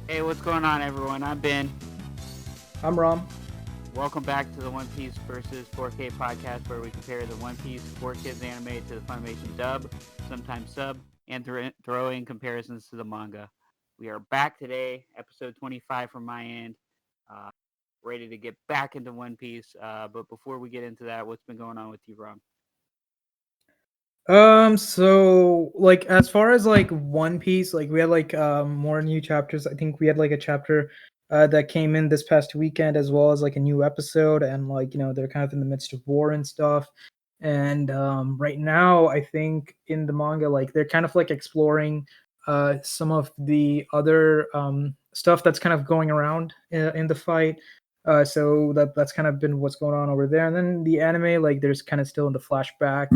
Hey, what's going on, everyone? I'm Ben. I'm Rom. Welcome back to the One Piece versus 4K podcast, where we compare the One Piece 4Kids anime to the Funimation dub, sometimes sub, and throw in comparisons to the manga. We are back today, episode 25 from my end, uh, ready to get back into One Piece. But before we get into that, what's been going on with you, Rom? So like as far as like One Piece, like we had like more new chapters. I think we had like a chapter that came in this past weekend, as well as like a new episode, and like they're kind of in the midst of war and stuff. And right now, I think in the manga, like they're kind of like exploring some of the other stuff that's kind of going around in the fight. So that's kind of been what's going on over there. And then the anime, like there's kind of still in the flashback,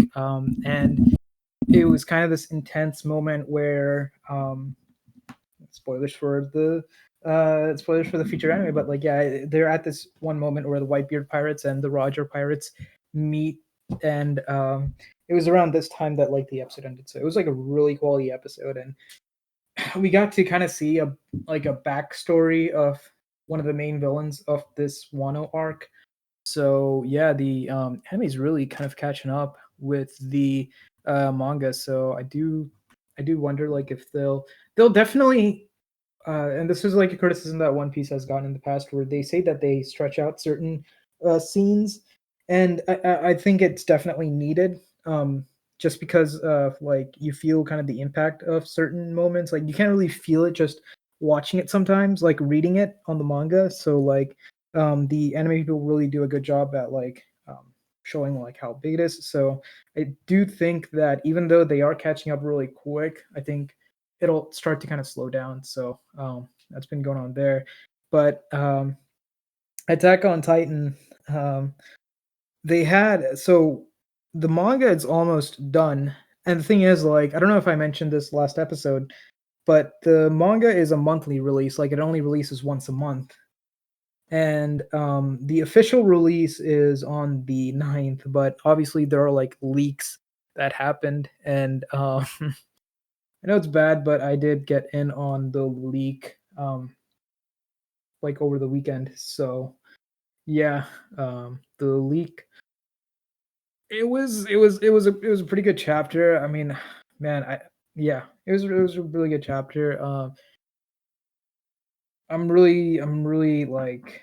and it was kind of this intense moment where spoilers for the spoilers for the future anime, but like yeah, they're at this one moment where the Whitebeard pirates and the Roger pirates meet, and it was around this time that like the episode ended. So it was like a really quality episode, and we got to kind of see a like a backstory of one of the main villains of this Wano arc. So yeah, the anime is really kind of catching up with the manga. So I do wonder like if they'll definitely and this is like a criticism that One Piece has gotten in the past, where they say that they stretch out certain scenes, and I think it's definitely needed. Just because like you feel kind of the impact of certain moments, like you can't really feel it just watching it sometimes, like reading it on the manga. So like the anime people really do a good job at like showing like how big it is. So I do think that even though they are catching up really quick, I think it'll start to kind of slow down. So that's been going on there. But Attack on Titan, um, they had so the manga is almost done. And the thing is, like, I don't know if I mentioned this last episode, but the manga is a monthly release. Like, it only releases once a month. And the official release is on the 9th, but obviously there are like leaks that happened. And I know it's bad, but I did get in on the leak like over the weekend. So yeah, the leak. It was a pretty good chapter. I mean, man, I yeah, it was a really good chapter. I'm really like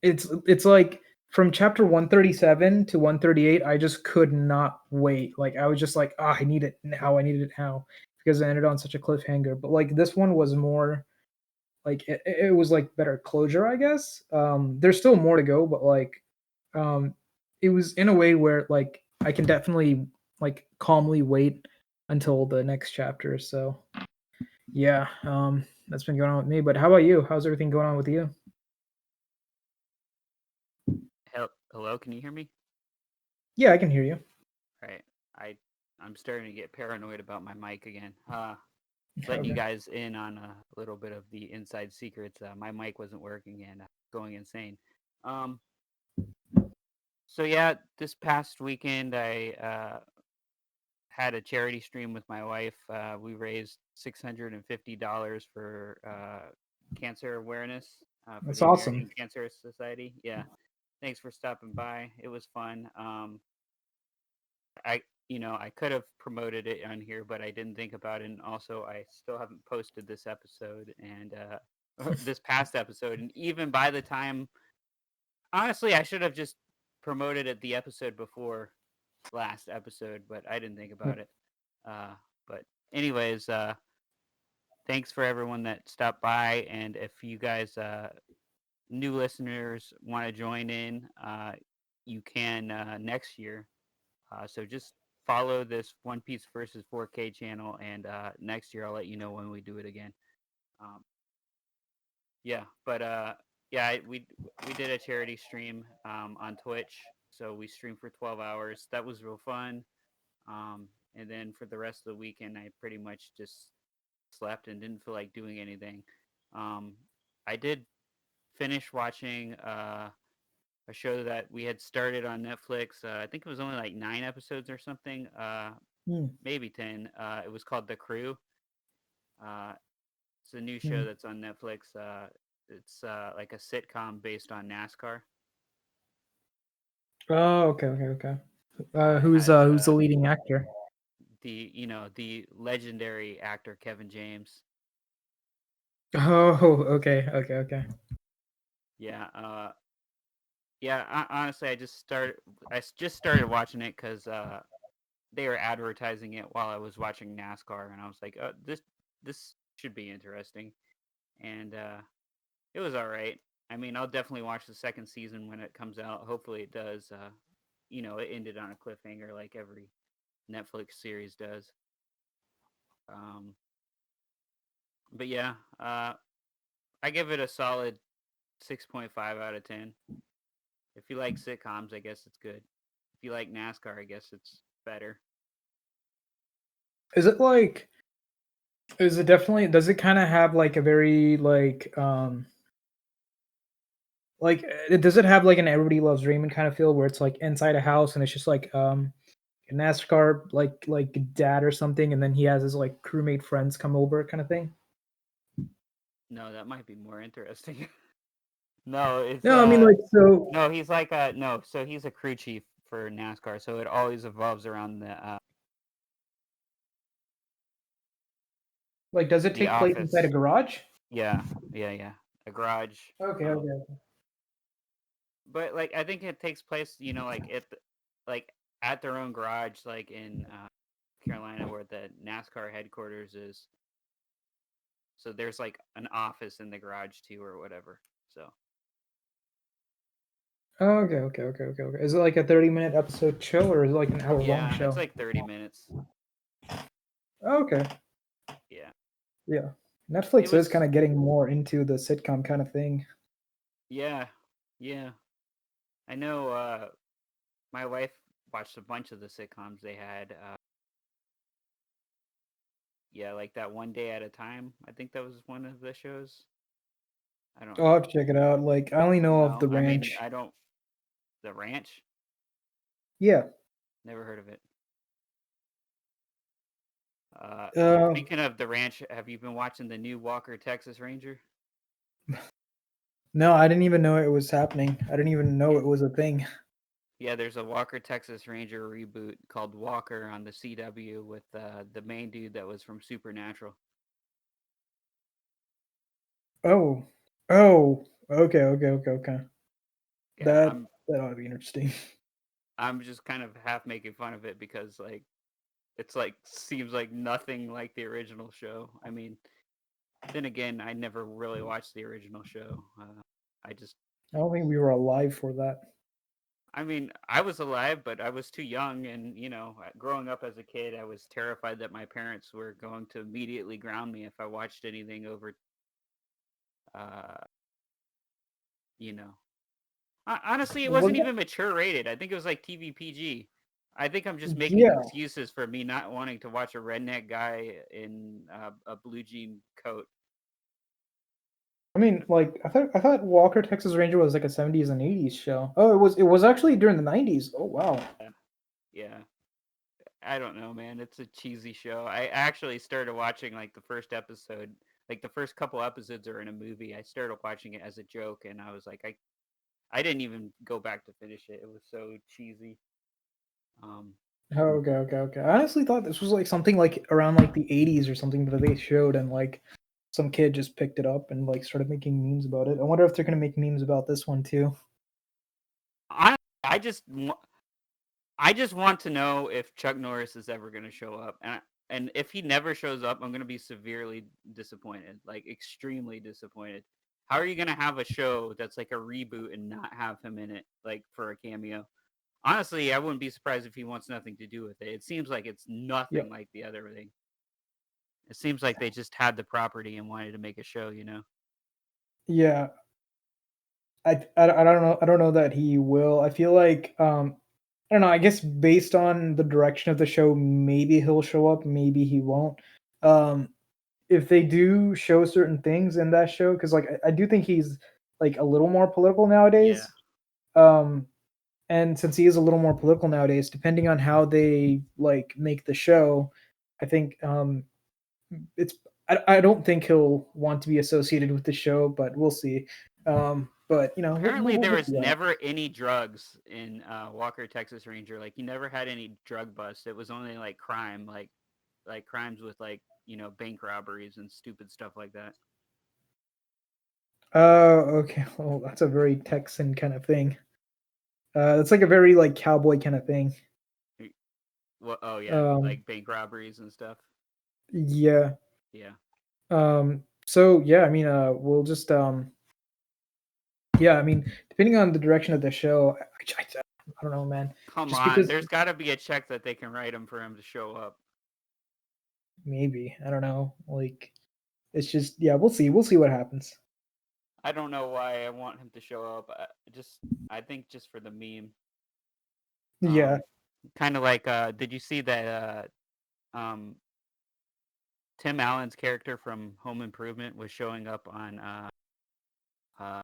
it's like from chapter 137 to 138, I just could not wait. Like I was just like, ah, I need it now. I needed it now because it ended on such a cliffhanger. But like this one was more like it was like better closure, I guess. There's still more to go, but like um it was in a way where like I can definitely like calmly wait until the next chapter. So yeah, that's been going on with me. But how about you? How's everything going on with you? Hello, can you hear me? Yeah, I can hear you. All right, I I'm starting to get paranoid about my mic again. Letting you Okay. guys in on a little bit of the inside secrets. My mic wasn't working and going insane. Um, so yeah, this past weekend I had a charity stream with my wife. We raised $650 for cancer awareness for That's the awesome. American Cancer Society. Yeah, thanks for stopping by. It was fun. I I could have promoted it on here, but I didn't think about it. And also, I still haven't posted this episode and this past episode. And even by the time, honestly, I should have just promoted it the episode before last episode, but I didn't think about it. Uh, but anyways, thanks for everyone that stopped by. And if you guys, new listeners, want to join in, you can next year. So just follow this One Piece versus 4K channel, and next year I'll let you know when we do it again. Um, yeah, but yeah, we did a charity stream on Twitch, so we streamed for 12 hours. That was real fun. And then for the rest of the weekend, I pretty much just slept and didn't feel like doing anything. Um, I did finish watching a show that we had started on Netflix. I think it was only like 9 episodes or something. Hmm. Maybe 10. It was called The Crew. Uh, It's a new show Hmm. that's on Netflix. It's like a sitcom based on NASCAR. Oh, okay, okay, okay. It has Who's the leading actor? the legendary actor Kevin James. Oh, okay, okay, okay. Yeah, yeah. Honestly, just started watching it because they were advertising it while I was watching NASCAR, and I was like, this should be interesting, and it was all right. I mean, I'll definitely watch the second season when it comes out. Hopefully, it does. It ended on a cliffhanger like every Netflix series does. Um, but yeah, I give it a solid 6.5 out of 10. If you like sitcoms, I guess it's good. If you like NASCAR, I guess it's better. Is it like? Is it definitely? Does it kind of have like a very does it have like an Everybody Loves Raymond kind of feel where it's like inside a house and it's just like a NASCAR like dad or something, and then he has his like crewmate friends come over kind of thing? No, that might be more interesting. No, it's No, I mean like so no, he's like a no, so he's a crew chief for NASCAR, so it always evolves around like does it the take place inside a office. garage? Yeah, yeah, yeah. A garage. Okay, Um, okay. but like I think it takes place, like at their own garage, like in Carolina, where the NASCAR headquarters is. So there's like an office in the garage too, or whatever. So Okay, okay, okay, okay, okay. Is it like a 30-minute episode show or is it like an hour long yeah, it's show? like 30 minutes. Okay. Yeah, Yeah. it Netflix is kind was. of getting more into the sitcom kind of thing. Yeah, yeah. I know. My wife watched a bunch of the sitcoms they had. Yeah, like that One Day at a Time. I think that was one of the shows. I don't. I'll have to check it out. Like I only know of No, The I mean Ranch. I don't. The Ranch. Yeah. Never heard of it. Uh Speaking of The Ranch, have you been watching the new Walker Texas Ranger? no, I didn't even know it was happening. I didn't even know Yeah, it was a thing. yeah. There's a Walker Texas Ranger reboot called Walker on the CW with the main dude that was from Supernatural. Oh. Oh. Okay, okay, okay, okay. Yeah, That ought to be interesting. I'm just kind of half making fun of it because it's like seems like nothing like the original show. I mean, then again, I never really watched the original show. I just, I don't think we were alive for that. I mean, I was alive, but I was too young, and growing up as a kid, I was terrified that my parents were going to immediately ground me if I watched anything over, uh, you know. Honestly, it wasn't Wasn't even mature rated. I think it was like TV PG. I think I'm just it? making Yeah. excuses for me not wanting to watch a redneck guy in a blue jean coat. I mean, like I thought Walker Texas Ranger was like a 70s and 80s show. Oh, it was actually during the 90s. Oh wow. Yeah, yeah. I don't know, man. It's a cheesy show. I actually started watching like the first episode, like the first couple episodes are in a movie. I started watching it as a joke, and I was like, I didn't even go back to finish it. It was so cheesy. Um, Oh, okay, okay, okay. I honestly thought this was like something like around like the 80s or something that they showed and like some kid just picked it up and like started making memes about it. I wonder if they're gonna make memes about this one too. I I just I just want to know if Chuck Norris is ever going to show up, and if he never shows up, I'm going to be severely disappointed, like extremely disappointed. How are you going to have a show that's like a reboot and not have him in it, like for a cameo? Honestly, I wouldn't be surprised if he wants nothing to do with it. It seems like it's Yep. nothing like the other thing. It seems like they just had the property and wanted to make a show, Yeah. I don't know. I don't know that he will. I feel like I don't know. I guess based on the direction of the show, maybe he'll show up, maybe he won't. Um, if they do show certain things in that show, because like I do think he's like a little more political Yeah. nowadays. Um, and since he is a little more political nowadays, depending on how they like make the show, I think it's I don't think he'll want to be associated with the show, but we'll see. But you know, Apparently, there we'll was see what never any drugs in Walker Texas Ranger. Like he never had any drug busts. It was only like crime, like crimes with like bank robberies and stupid stuff like that. Okay. Well, that's a very Texan kind of thing. It's like a very like cowboy kind of thing. Well, oh yeah, Um, like bank robberies and stuff. yeah. Yeah. So yeah, I mean, we'll just yeah, I mean, depending on the direction of the show, I don't know, man. Come Just on, because there's got to be a check that they can write him for him to show up. maybe I don't know. Like, it's just yeah, we'll see. We'll see what happens. I don't know why I want him to show up. I think just for the meme. Yeah. Um, kind of like did you see that um Tim Allen's character from Home Improvement was showing up on uh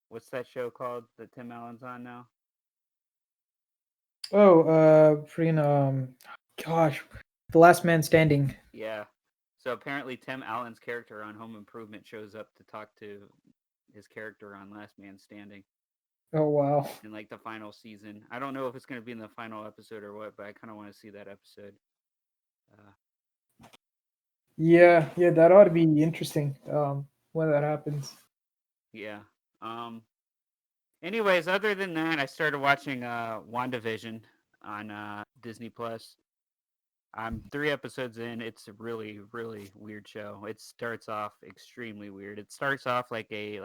what's that show called that Tim Allen's on now? Oh, freaking gosh, the Last Man Standing. Yeah. So apparently Tim Allen's character on Home Improvement shows up to talk to his character on Last Man Standing Oh wow. in like the final season. I don't know if it's going to be in the final episode or what, but I kind of want to see that episode. Uh, Yeah, yeah, that ought to be interesting. When that happens. yeah. Um anyways, other than that, I started watching WandaVision on Disney Plus. I'm 3 episodes in. It's a really, really weird show. It starts off extremely weird. It starts off like a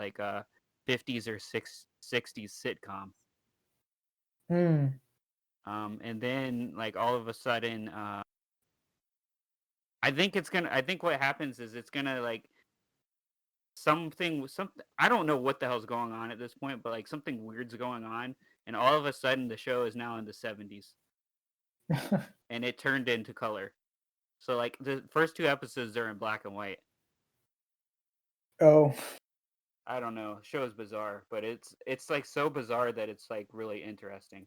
50s or 60s sitcom. Hmm. And then like all of a sudden, I think what happens is it's gonna like something I don't know what the hell's going on at this point, but like something weird's going on, and all of a sudden the show is now in the 70s, and it turned into color. So like the first 2 episodes are in black and white. Oh. I don't know. Show is bizarre, but it's like so bizarre that it's like really interesting.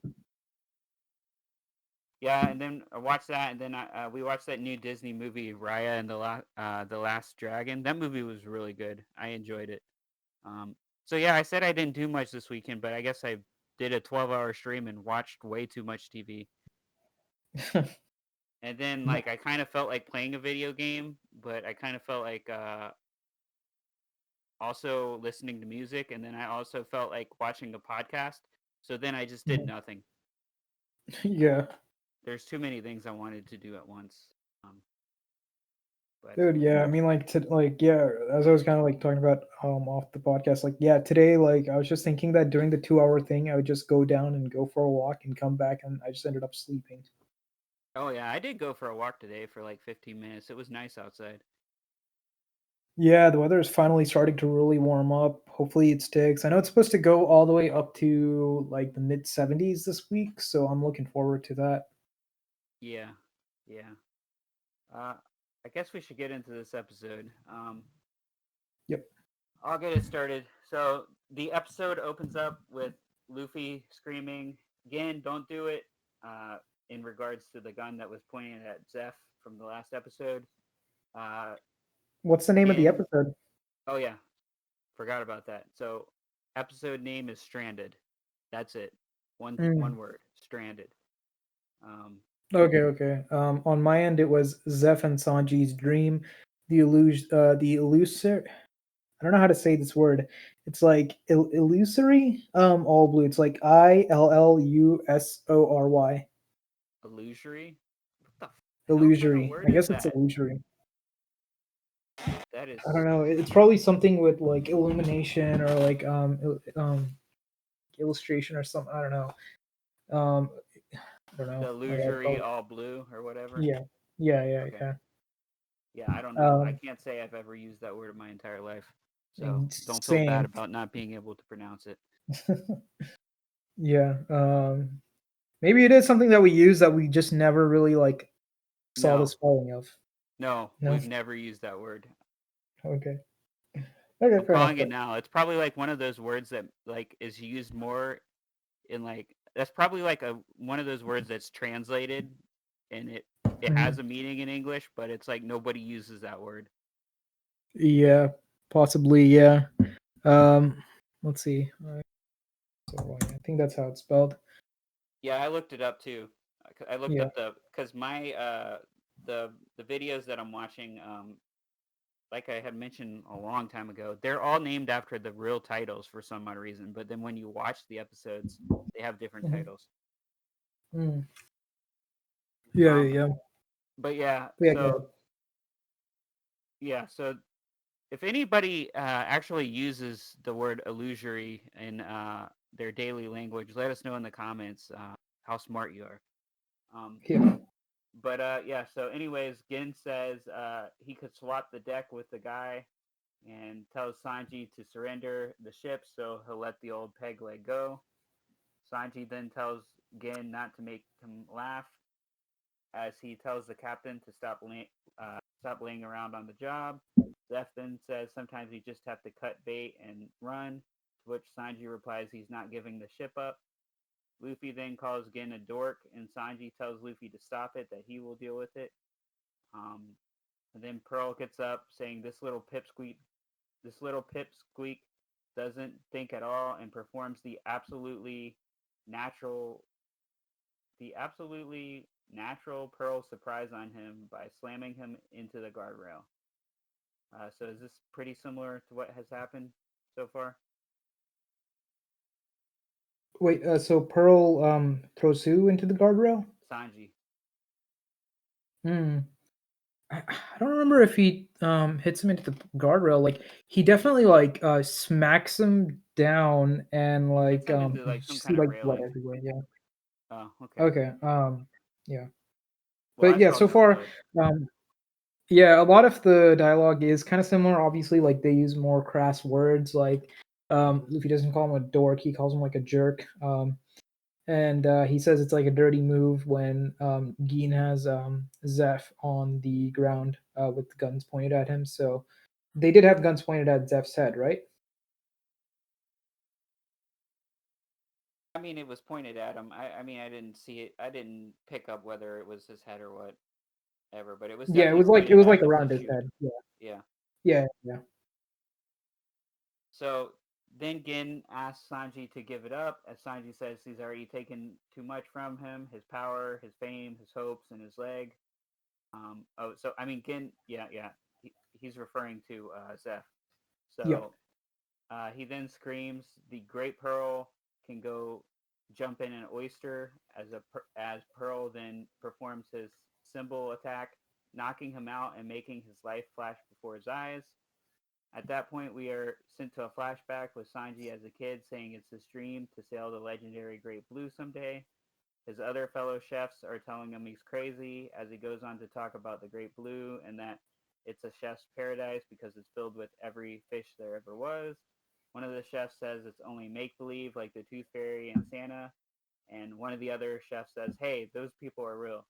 Yeah, and then I watched that, and then we watched that new Disney movie Raya and the Last Dragon. That movie was really good. I enjoyed it. So yeah, I said I didn't do much this weekend, but I guess I did a 12-hour stream and watched way too much TV. And then like I kind of felt like playing a video game, but I kind of felt like also listening to music, and then I also felt like watching a podcast. So then I just did nothing. Yeah. There's too many things I wanted to do at once. Um, but Dude, yeah, I mean, like, like, yeah, as I was kind of like talking about off the podcast, like, yeah, today, like, I was just thinking that during the 2 hour thing, I would just go down and go for a walk and come back, and I just ended up sleeping. oh yeah, I did go for a walk today for like 15 minutes. It was nice outside. Yeah, the weather is finally starting to really warm up. Hopefully, it sticks. I know it's supposed to go all the way up to like the mid 70s this week, so I'm looking forward to that. Yeah, yeah. Uh, I guess we should get into this episode. Yep. I'll get it started. So the episode opens up with Luffy screaming, "Again, don't do it!" In regards to the gun that was pointing at Zeph from the last episode. Uh, What's the name of the again, episode? oh yeah, forgot about that. So episode name is Stranded. That's it. One Mm. word. Stranded. Um, Okay, okay. On my end, it was Zeph and Sanji's dream. The illusory. I don't know how to say this word. It's like illusory. All blue. It's like Illusory. illusory. What the hell kind of Illusory. word I is guess it's that? illusory. That I don't is know. It's probably something with like illumination or like illustration or something. I don't know. Um, I don't the know. Like I illusory probably all blue or whatever. yeah, yeah, yeah, Okay. yeah. Yeah, I don't know. I Um, can't say I've ever used that word in my entire life. So don't feel bad same. about not being able to pronounce it. Yeah. Maybe it is something that we use that we just never really like saw the No, spelling of. no, No. we've never used that word. Okay. Okay. I'm Fair enough. calling it now. It's probably like one of those words that like is used more in like that's probably like a one of those words that's translated and it has Mhm. a meaning in English, but it's like nobody uses that word. Yeah, possibly. Yeah. Um, let's see. I think that's how it's spelled. Yeah, I looked it up too. I looked Yeah. up because my the videos that I'm watching, like I had mentioned a long time ago, they're all named after the real titles for some odd reason. But then when you watch the episodes, they have different Mhm. titles. Mm. Yeah. Um, Yeah. but yeah, Yeah. Go ahead. so if anybody actually uses the word illusory in their daily language, let us know in the comments how smart you are. Um, Yeah. but yeah, so anyways, Gin says he could swap the deck with the guy and tells Sanji to surrender the ship so he'll let the old peg leg go. Sanji then tells Gin not to make him laugh as he tells the captain to stop laying around on the job. Zeph then says sometimes you just have to cut bait and run, to which Sanji replies he's not giving the ship up. Luffy then calls Gin a dork, and Sanji tells Luffy to stop it, that he will deal with it. Um, and then Pearl gets up saying this little pipsqueak doesn't think at all and performs natural the absolutely natural Pearl surprise on him by slamming him into the guardrail. So is this pretty similar to what has happened so far? Wait. So Pearl throws Sue into the guardrail. Sanji. Hmm. I don't remember if he hits him into the guardrail. Like he definitely like smacks him down and Hits like him into you like some just see kind of like blood railing. everywhere. Yeah. Oh, okay. Okay. Yeah. Well, But I yeah, saw so just far, blood. um, yeah, a lot of the dialogue is kind of similar. Obviously, like they use more crass words. Like Luffy doesn't call him a dork; he calls him like a jerk. And he says it's like a dirty move when Geen has Zeph on the ground with guns pointed at him. So they did have guns pointed at Zeph's head, right? I mean, it was pointed at him. I mean, I didn't see it. I didn't pick up whether it was his head or whatever, but it was Yeah, definitely it pointed was at like him to around his shoot. head. Yeah, Yeah. yeah. So then Gin asks Sanji to give it up, as Sanji says he's already taken too much from him: his power, his fame, his hopes, and his leg. Oh, so I mean, Gin, yeah, he's referring to Zeph. Yep. So he then screams, "The Great Pearl can go jump in an oyster," as Pearl then performs his symbol attack, knocking him out and making his life flash before his eyes. At that point, we are sent to a flashback with Sanji as a kid saying it's his dream to sail the legendary Great Blue someday. His other fellow chefs are telling him he's crazy as he goes on to talk about the Great Blue and that it's a chef's paradise because it's filled with every fish there ever was. One of the chefs says it's only make believe, like the Tooth Fairy and Santa. And one of the other chefs says, hey, those people are real.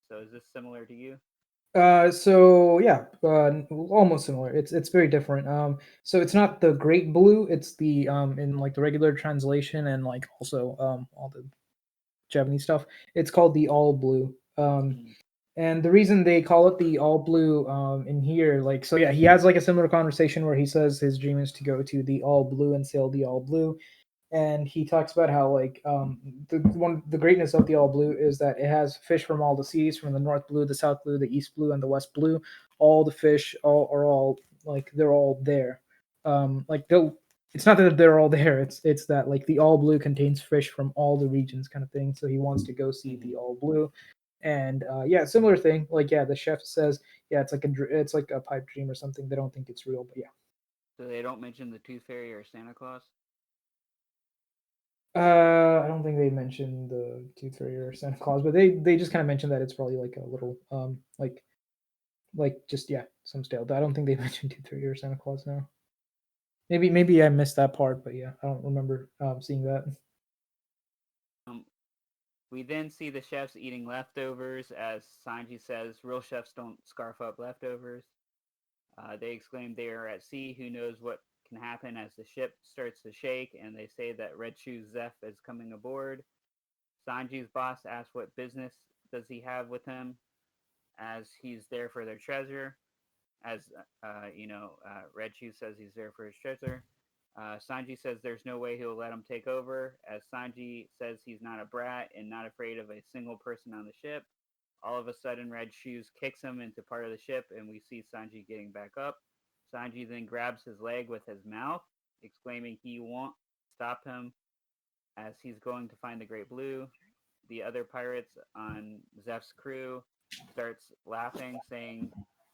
So is this similar to you? So yeah, almost similar. It's very different. So it's not the Great Blue. It's the in like the regular translation and like also all the Japanese stuff. It's called the All Blue. Mm-hmm. And the reason they call it the All Blue in here, like, so yeah, he has like a similar conversation where he says his dream is to go to the All Blue and sail the All Blue, and he talks about how like the greatness of the all blue is that it has fish from all the seas, from the north blue, the south blue, the east blue, and the west blue. All the fish are all like they're all there. Like they'll it's not that they're all there, it's that like the all blue contains fish from all the regions kind of thing, so he wants to go see Mm-hmm. the all blue. And yeah, similar thing, like yeah, the chef says yeah, it's like a pipe dream or something. They don't think it's real, but yeah. So they don't mention the Tooth Fairy or Santa Claus? I don't think they mentioned the Tooth Fairy or Santa Claus, but they just kind of mentioned that it's probably like a little like just yeah, some stale. I don't think they mentioned Tooth Fairy or Santa Claus now. Maybe I missed that part, but yeah, I don't remember seeing that. Um, we then see the chefs eating leftovers as Sanji says real chefs don't scarf up leftovers. They exclaim they are at sea. Who knows what can happen as the ship starts to shake, and they say that Red Shoes Zeph is coming aboard. Sanji's boss asks what business does he have with him, as he's there for their treasure. as Red Shoe says he's there for his treasure. Sanji says there's no way he'll let him take over, as Sanji says he's not a brat and not afraid of a single person on the ship. All of a sudden, Red Shoes kicks him into part of the ship, and we see Sanji getting back up. Sanji then grabs his leg with his mouth, exclaiming he won't stop him as he's going to find the Great Blue. The other pirates on Zeph's crew starts laughing, saying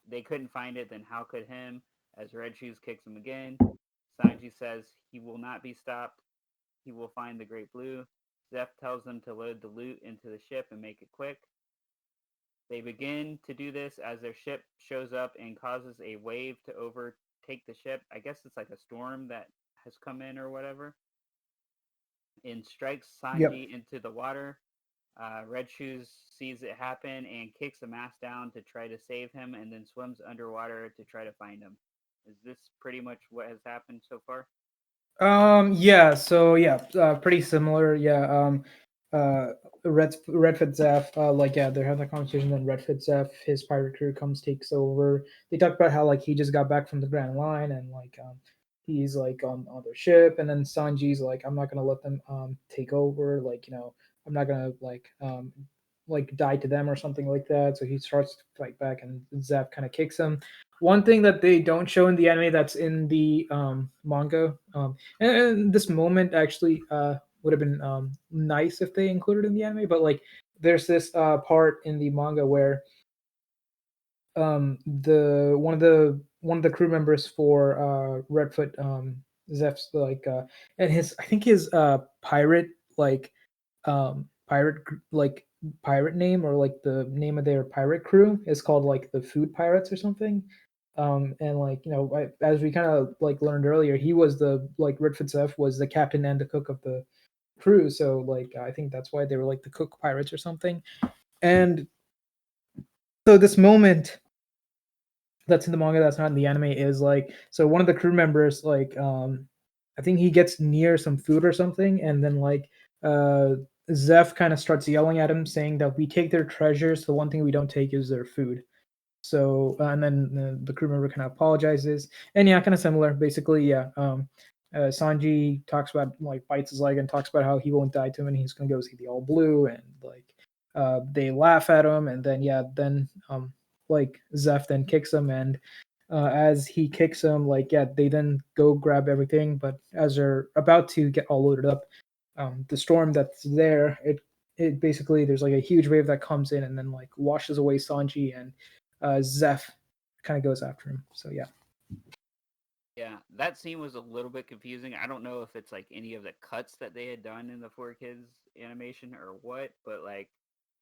they couldn't find it, then how could him? As Red Shoes kicks him again. Sanji says he will not be stopped. He will find the Great Blue. Zeph tells them to load the loot into the ship and make it quick. They begin to do this as their ship shows up and causes a wave to overtake the ship. I guess it's like a storm that has come in or whatever, and strikes Yep. Sanji into the water. Red Shoes sees it happen and kicks the mast down to try to save him and then swims underwater to try to find him. Is this pretty much what has happened so far? Yeah, so yeah, pretty similar. Yeah. Uh Redfoot Zeph, like yeah, they're having a conversation, then Redfoot Zeph, his pirate crew comes, takes over. They talk about how like he just got back from the Grand Line and like he's like on their ship, and then Sanji's like, I'm not gonna let them take over, like, I'm not gonna like die to them or something like that. So he starts to fight back, and Zeph kind of kicks him. One thing that they don't show in the anime that's in the manga, and this moment actually would have been nice if they included in the anime, but like there's this part in the manga where the one of the crew members for Redfoot, Zeph's like and his, I think his pirate, like like pirate name, or like the name of their pirate crew is called like the Food Pirates or something. And like, as we kind of like learned earlier, he was the like Redfoot Zeph was the captain and the cook of the crew, so like I think that's why they were like the cook pirates or something. And so this moment that's in the manga that's not in the anime is like, so one of the crew members, like I think he gets near some food or something, and then like uh Zeph kind of starts yelling at him, saying that we take their treasures, the one thing we don't take is their food. So and then the crew member kind of apologizes, and yeah, kind of similar basically. Yeah. Sanji talks about, like, bites his leg and talks about how he won't die to him and he's gonna go see the All Blue, and like they laugh at him, and then yeah, then like Zeph then kicks him, and as he kicks him, like yeah, they then go grab everything, but as they're about to get all loaded up, the storm that's there, it basically, there's like a huge wave that comes in and then like washes away Sanji, and Zeph kind of goes after him. So yeah. Yeah, that scene was a little bit confusing. I don't know if it's like any of the cuts that they had done in the Four Kids animation or what, but like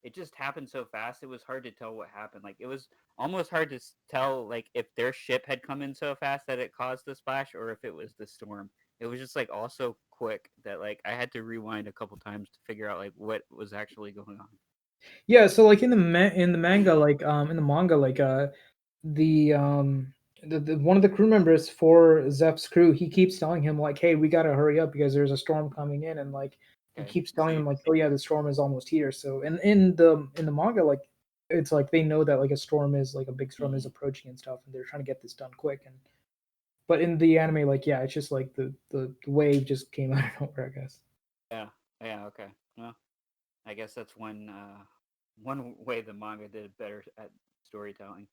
it just happened so fast. It was hard to tell what happened. Like it was almost hard to tell like if their ship had come in so fast that it caused the splash or if it was the storm. It was just like all so quick that like I had to rewind a couple times to figure out like what was actually going on. Yeah, so like in the in the manga, like in the manga, like the one of the crew members for Zeph's crew, he keeps telling him like, "Hey, we gotta hurry up because there's a storm coming in," and like he Okay. keeps telling him like, "Oh yeah, the storm is almost here." So in the manga, like it's like they know that like a storm is like a big storm is approaching and stuff, and they're trying to get this done quick. And but in the anime, like yeah, it's just like the wave just came out of nowhere, I guess. Yeah. Yeah, okay. Well, I guess that's one way the manga did better at storytelling.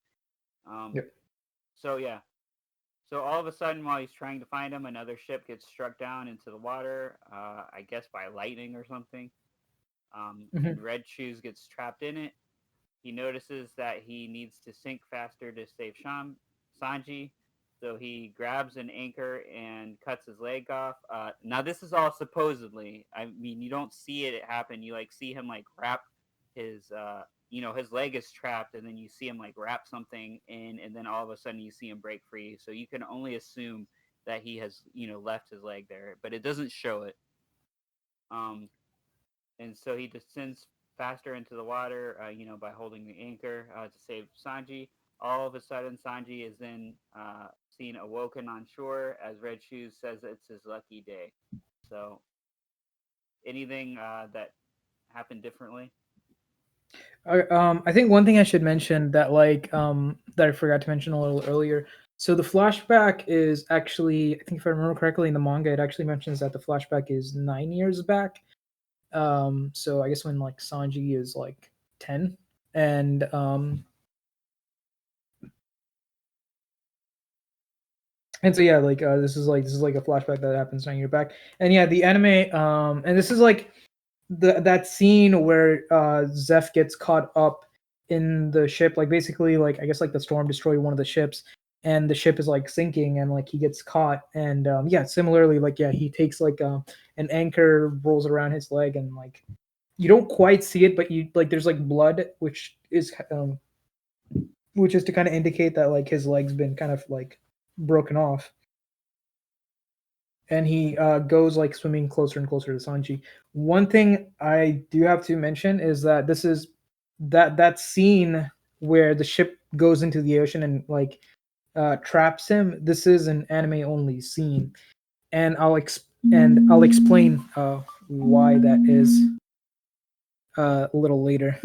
Um, Yep. so yeah, so all of a sudden, while he's trying to find him, another ship gets struck down into the water. I guess by lightning or something. And Hmm. Red Shoes gets trapped in it. He notices that he needs to sink faster to save Sanji, so he grabs an anchor and cuts his leg off. Now this is all supposedly. I mean, you don't see it happen. You like see him like wrap his, his leg is trapped, and then you see him like wrap something in, and then all of a sudden you see him break free. So you can only assume that he has, left his leg there, but it doesn't show it. Um, and so he descends faster into the water, by holding the anchor to save Sanji. All of a sudden, Sanji is then seen awoken on shore as Red Shoes says it's his lucky day. So, anything that happened differently? I think one thing I should mention that that I forgot to mention a little earlier. So the flashback is actually, I think if I remember correctly, in the manga, it actually mentions that the flashback is 9 years back. So I guess when like Sanji is like 10, and so yeah, this is like a flashback that happens 9 years back, and yeah, the anime, and this is like that scene where Zeph gets caught up in the ship, like basically like I guess like the storm destroyed one of the ships, and the ship is like sinking, and like he gets caught, and yeah, similarly like yeah, he takes like an anchor, rolls around his leg, and like you don't quite see it, but you like there's like blood, which is to kind of indicate that like his leg's been kind of like broken off, and he goes like swimming closer and closer to Sanji. One thing I do have to mention is that this is that scene where the ship goes into the ocean and like traps him. This is an anime only scene, and I'll explain why that is a little later.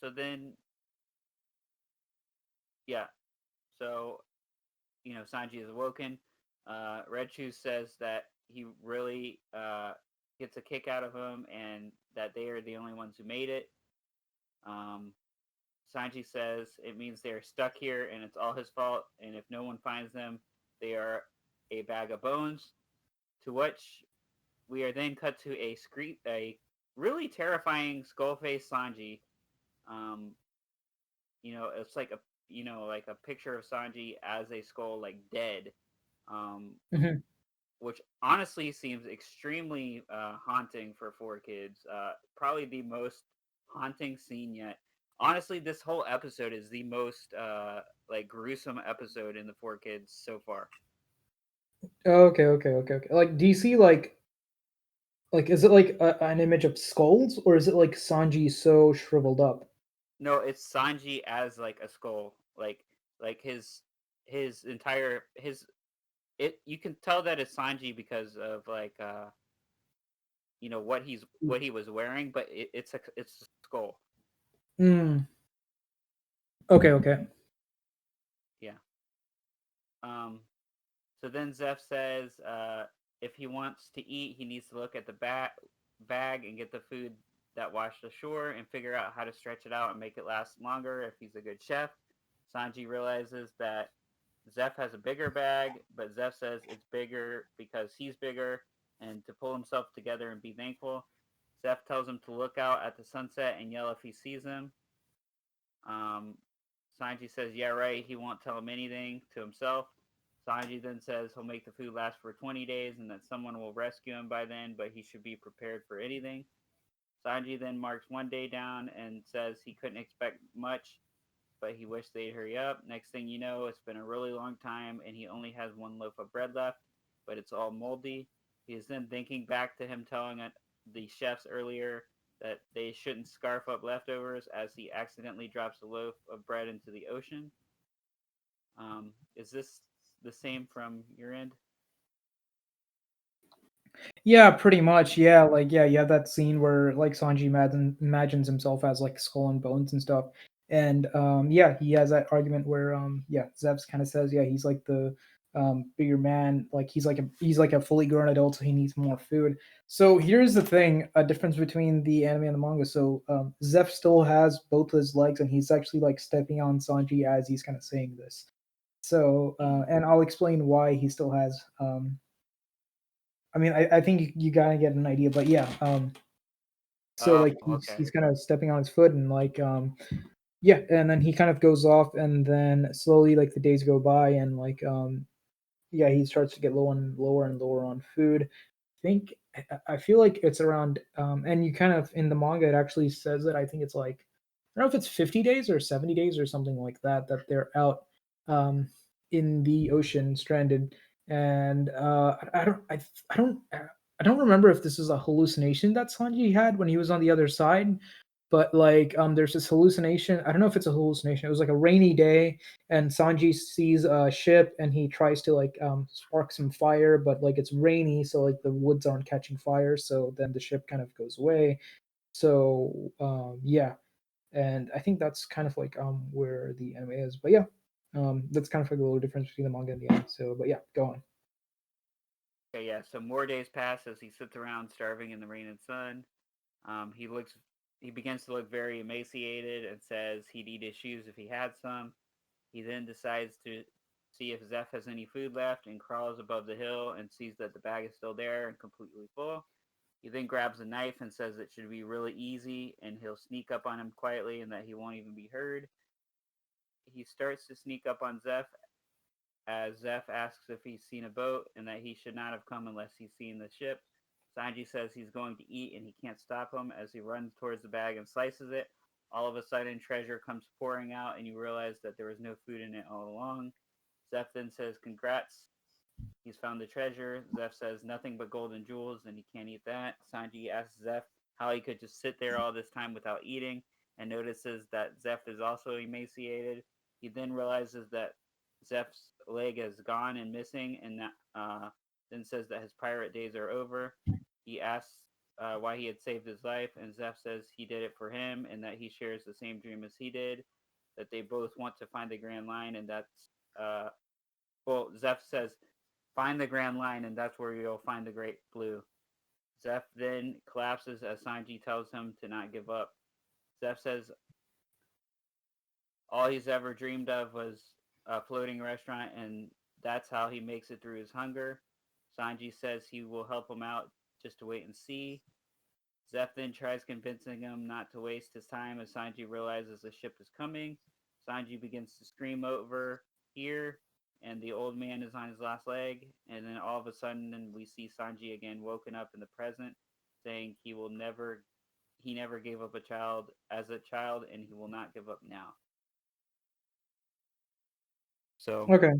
So then, yeah. So Sanji is awoken. Red Shoes says that he really gets a kick out of him, and that they are the only ones who made it. Um, Sanji says it means they are stuck here, and it's all his fault. And if no one finds them, they are a bag of bones. To which we are then cut to a really terrifying skull face Sanji. Um, it's like a picture of Sanji as a skull, like dead. Um, Mhm. which honestly seems extremely haunting for four kids. Probably the most haunting scene yet. Honestly, this whole episode is the most like gruesome episode in the four kids so far. Okay, okay, okay, okay. Like, do you see like is it like an image of skulls, or is it like Sanji so shriveled up? No, it's Sanji as like a skull, like his entire his it. You can tell that it's Sanji because of like what he was wearing, but it's a skull. Mm. Okay, okay. Yeah. Um, So then Zeph says if he wants to eat, he needs to look at the bag and get the food that washed ashore and figure out how to stretch it out and make it last longer if he's a good chef. Sanji realizes that Zeph has a bigger bag, but Zeph says it's bigger because he's bigger and to pull himself together and be thankful. Zeph tells him to look out at the sunset and yell if he sees him. Um, Sanji says, yeah, right. He won't tell him anything to himself. Sanji then says he'll make the food last for 20 days and that someone will rescue him by then, but he should be prepared for anything. Sanji then marks one day down and says he couldn't expect much, but he wished they'd hurry up. Next thing you know, it's been a really long time and he only has one loaf of bread left, but it's all moldy. He is then thinking back to him telling the chefs earlier that they shouldn't scarf up leftovers as he accidentally drops a loaf of bread into the ocean. Is this the same from your end? Yeah, pretty much. Yeah, like yeah, you have that scene where like Sanji imagines himself as like skull and bones and stuff. And yeah, he has that argument where yeah, Zevs kind of says yeah, he's like the bigger man, like he's like a fully grown adult, so he needs more food. So here's the thing, a difference between the anime and the manga. So Zeph still has both his legs, and he's actually like stepping on Sanji as he's kind of saying this. So Hmm. and I'll explain why he still has I mean, I think you gotta get an idea, but yeah. So Oh, like okay. he's kind of stepping on his foot, and like yeah, and then he kind of goes off, and then slowly like the days go by, and like yeah, he starts to get low and lower and lower on food. Think I feel like it's around and you kind of in the manga it actually says that I think it's like I don't know if it's 50 days or 70 days or something like that that they're out um in the ocean stranded, and I don't remember if this is a hallucination that Sanji had when he was on the other side, but like there's this hallucination. I don't know if it's a hallucination. It was like a rainy day, and Sanji sees a ship, and he tries to like spark some fire, but like it's rainy, so like the woods aren't catching fire, so then the ship kind of goes away. So yeah, and I think that's kind of like where the anime is. But yeah, that's kind of like a little difference between the manga and the anime. So, but yeah, go on. Okay, yeah. So more days pass as he sits around starving in the rain and sun. He looks. He begins to look very emaciated and says he'd eat his shoes if he had some. He then decides to see if Zeph has any food left and crawls above the hill and sees that the bag is still there and completely full. He then grabs a knife and says it should be really easy and he'll sneak up on him quietly and that he won't even be heard. He starts to sneak up on Zeph as Zeph asks if he's seen a boat and that he should not have come unless he's seen the ship. Sanji says he's going to eat and he can't stop him as he runs towards the bag and slices it. All of a sudden, treasure comes pouring out and you realize that there was no food in it all along. Zeph then says, "Congrats, he's found the treasure." Zeph says, "Nothing but gold and jewels," and he can't eat that. Sanji asks Zeph how he could just sit there all this time without eating and notices that Zeph is also emaciated. He then realizes that Zeph's leg is gone and missing, and that then says that his pirate days are over. He asks why he had saved his life, and Zeph says he did it for him and that he shares the same dream as he did, that they both want to find the Grand Line, and that's well, Zeph says, "Find the Grand Line, and that's where you'll find the Great Blue." Zeph then collapses as Sanji tells him to not give up. Zeph says all he's ever dreamed of was a floating restaurant, and that's how he makes it through his hunger. Sanji says he will help him out just to wait and see. Zeph then tries convincing him not to waste his time as Sanji realizes the ship is coming. Sanji begins to scream over here, and the old man is on his last leg. And then all of a sudden, we see Sanji again woken up in the present, saying he never gave up a child as a child, and he will not give up now. So Okay,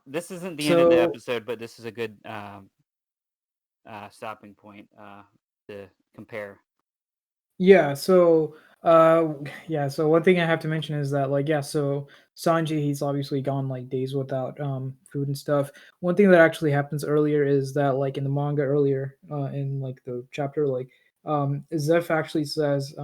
this isn't the end of the so episode, but this is a good stopping point to compare. yeah, so uh yeah, so one thing I have to mention is that like yeah, so Sanji he's obviously gone like days without food and stuff. One thing that actually happens earlier is that like in the manga earlier in like the chapter like Zeph actually says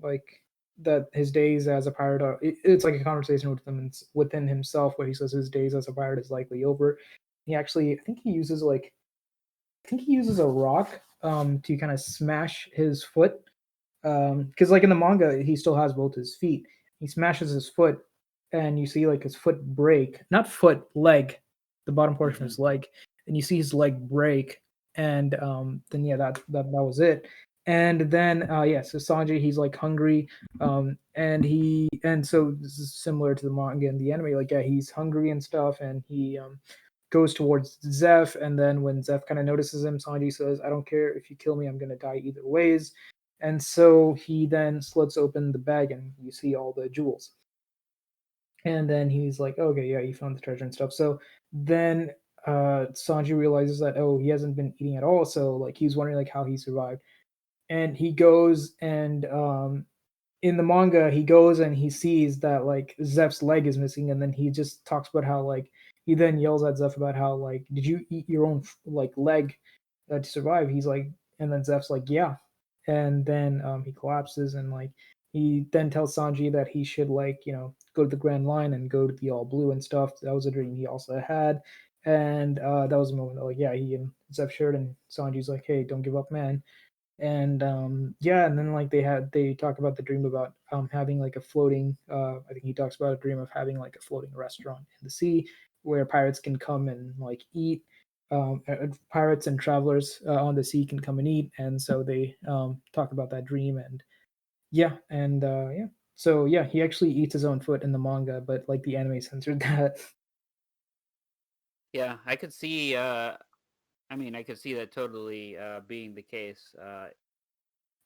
like that his days as a pirate are it's like a conversation with him within himself where he says his days as a pirate is likely over. He actually I think he uses a rock to kind of smash his foot because like in the manga he still has both his feet. He smashes his foot and you see like his foot break, not foot, leg, the bottom portion of Mm-hmm. his leg, and you see his leg break. And then yeah, that was it. And then yeah, so Sanji he's like hungry, and so this is similar to the manga and the anime. Like yeah, he's hungry and stuff, and he goes towards Zeph, and then when Zeph kind of notices him, Sanji says, "I don't care if you kill me, I'm gonna die either ways." And so he then slits open the bag, and you see all the jewels. And then he's like, "Okay, yeah, you found the treasure and stuff." So then Sanji realizes that oh, he hasn't been eating at all. So like he's wondering like how he survived, and he goes and in the manga he goes and he sees that like Zeph's leg is missing, and then he just talks about how like he then yells at Zeph about how like did you eat your own like leg to survive? He's like, and then Zeph's like yeah, and then he collapses, and like he then tells Sanji that he should like go to the Grand Line and go to the All Blue and stuff. That was a dream he also had, and that was a moment that, like yeah, he and Zeph shared, and Sanji's like hey, don't give up, man. And yeah, and then like they talk about the dream about having like a floating I think he talks about a dream of having like a floating restaurant in the sea where pirates can come and like eat. Pirates and travelers on the sea can come and eat, and so they talk about that dream. And yeah, and yeah, so yeah, he actually eats his own foot in the manga, but like the anime censored that. Yeah, I could see. I mean, I could see that totally being the case.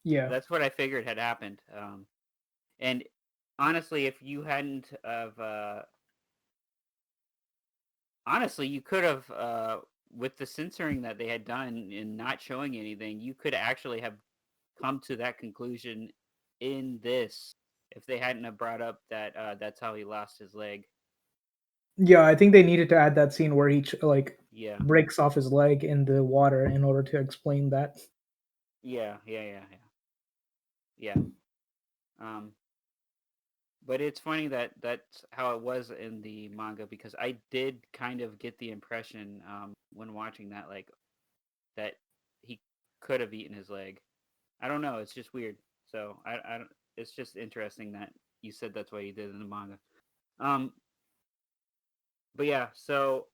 Yeah. That's what I figured had happened. And honestly, if you hadn't of honestly, you could have with the censoring that they had done and not showing anything, you could actually have come to that conclusion in this if they hadn't have brought up that that's how he lost his leg. Yeah, I think they needed to add that scene where he like Yeah, breaks off his leg in the water in order to explain that. yeah. Um, but it's funny that that's how it was in the manga because I did kind of get the impression when watching that like that he could have eaten his leg. I don't know. It's just weird. So I don't. It's just interesting that you said that's what he did in the manga. Um, but yeah. So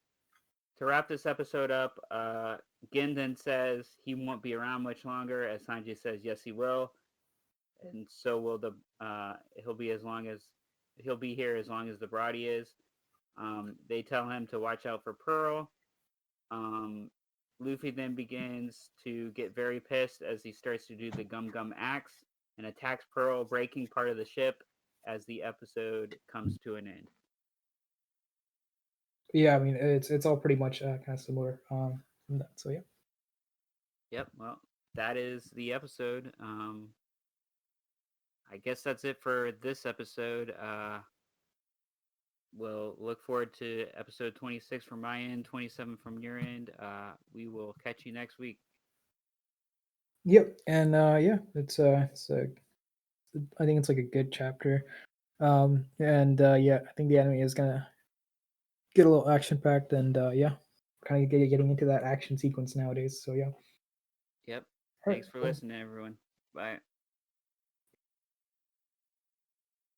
to wrap this episode up, Gendon says he won't be around much longer. As Sanji says, yes, he will, and so will the. He'll be as long as he'll be here as long as the Brody is. They tell him to watch out for Pearl. Um, Luffy then begins to get very pissed as he starts to do the Gum Gum axe and attacks Pearl, breaking part of the ship as the episode comes to an end. Yeah, I mean it's all pretty much kind of similar. From that. So yeah. Yep, well, that is the episode. I guess that's it for this episode. We'll look forward to episode 26 from my end, 27 from your end. We will catch you next week. Yep, and yeah, it's a I think it's like a good chapter. And yeah, I think the anime is gonna get a little action packed, and yeah, kind of getting into that action sequence nowadays. So yeah. Yep. All right. Thanks for Cool. listening, everyone. Bye.